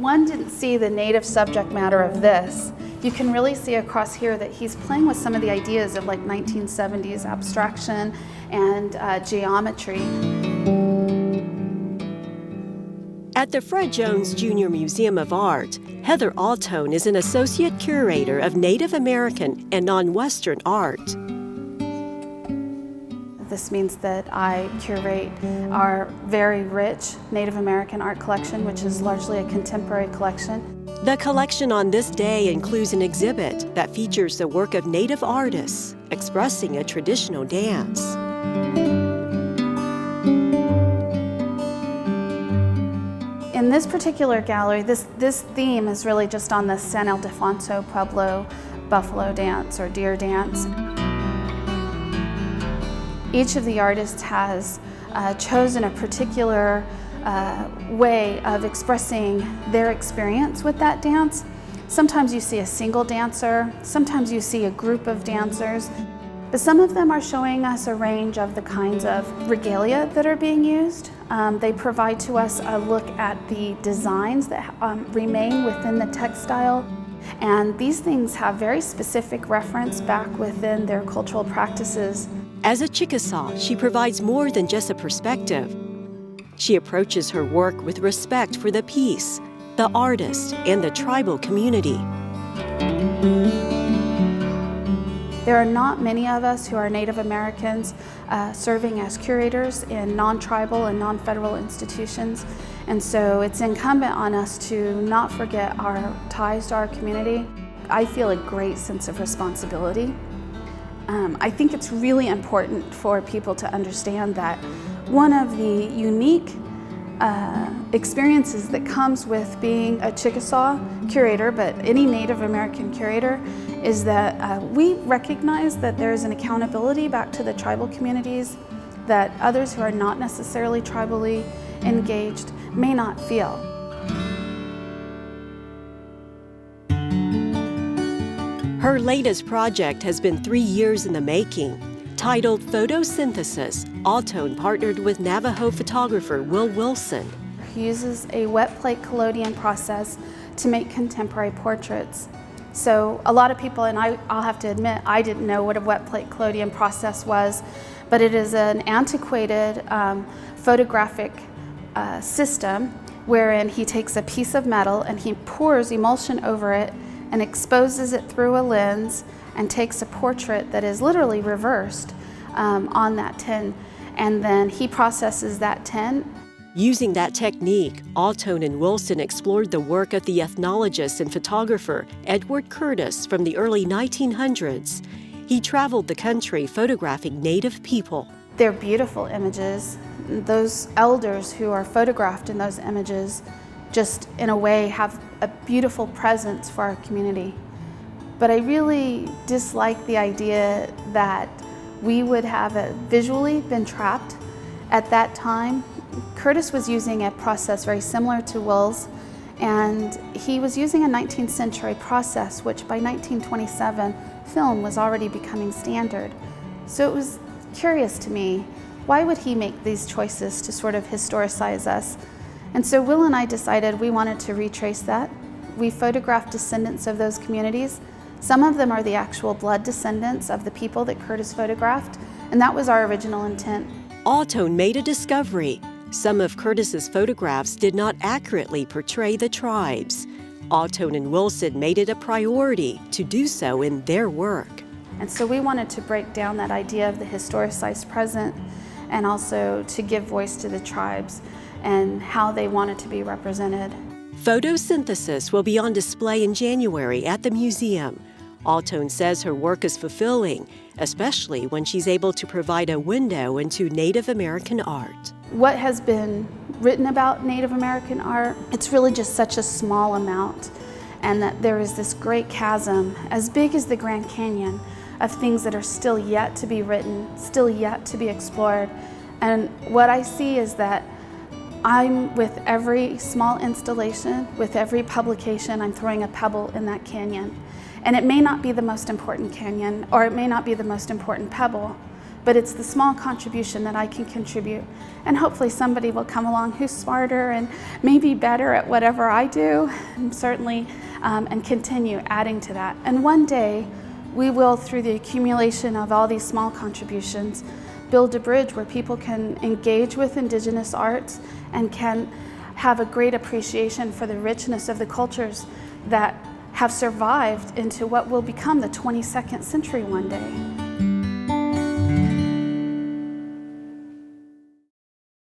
one didn't see the native subject matter of this, you can really see across here that he's playing with some of the ideas of like 1970s abstraction and geometry. At the Fred Jones Jr. Museum of Art, Heather Ahtone is an associate curator of Native American and non-Western art. This means that I curate our very rich Native American art collection, which is largely a contemporary collection. The collection on this day includes an exhibit that features the work of Native artists expressing a traditional dance. In this particular gallery, this theme is really just on the San Ildefonso Pueblo buffalo dance or deer dance. Each of the artists has chosen a particular way of expressing their experience with that dance. Sometimes you see a single dancer, sometimes you see a group of dancers, but some of them are showing us a range of the kinds of regalia that are being used. They provide to us a look at the designs that remain within the textile, and these things have very specific reference back within their cultural practices. As a Chickasaw, she provides more than just a perspective. She approaches her work with respect for the piece, the artist, and the tribal community. There are not many of us who are Native Americans serving as curators in non-tribal and non-federal institutions, and so it's incumbent on us to not forget our ties to our community. I feel a great sense of responsibility. I think it's really important for people to understand that one of the unique experiences that comes with being a Chickasaw curator, but any Native American curator, is that we recognize that there is an accountability back to the tribal communities that others who are not necessarily tribally engaged may not feel. Her latest project has been 3 years in the making. Titled Photosynthesis, Ahtone partnered with Navajo photographer Will Wilson. He uses a wet plate collodion process to make contemporary portraits. So a lot of people, and I'll have to admit, I didn't know what a wet plate collodion process was, but it is an antiquated photographic system wherein he takes a piece of metal and he pours emulsion over it and exposes it through a lens and takes a portrait that is literally reversed on that tin, and then he processes that tin. Using that technique, Ahtone and Wilson explored the work of the ethnologist and photographer Edward Curtis from the early 1900s. He traveled the country photographing Native people. They're beautiful images. Those elders who are photographed in those images just in a way have a beautiful presence for our community. But I really dislike the idea that we would have visually been trapped at that time. Curtis was using a process very similar to Will's, and he was using a 19th century process, which by 1927, film was already becoming standard. So it was curious to me, why would he make these choices to sort of historicize us? And so Will and I decided we wanted to retrace that. We photographed descendants of those communities. Some of them are the actual blood descendants of the people that Curtis photographed, and that was our original intent. Ahtone made a discovery. Some of Curtis's photographs did not accurately portray the tribes. Ahtone and Wilson made it a priority to do so in their work. And so we wanted to break down that idea of the historicized present and also to give voice to the tribes and how they wanted to be represented. Photosynthesis will be on display in January at the museum. Ahtone says her work is fulfilling, especially when she's able to provide a window into Native American art. What has been written about Native American art, it's really just such a small amount, and that there is this great chasm, as big as the Grand Canyon, of things that are still yet to be written, still yet to be explored. And what I see is that I'm, with every small installation, with every publication, I'm throwing a pebble in that canyon. And it may not be the most important canyon, or it may not be the most important pebble, but it's the small contribution that I can contribute. And hopefully somebody will come along who's smarter and maybe better at whatever I do, and certainly, and continue adding to that. And one day, we will, through the accumulation of all these small contributions, build a bridge where people can engage with Indigenous arts and can have a great appreciation for the richness of the cultures that have survived into what will become the 22nd century one day.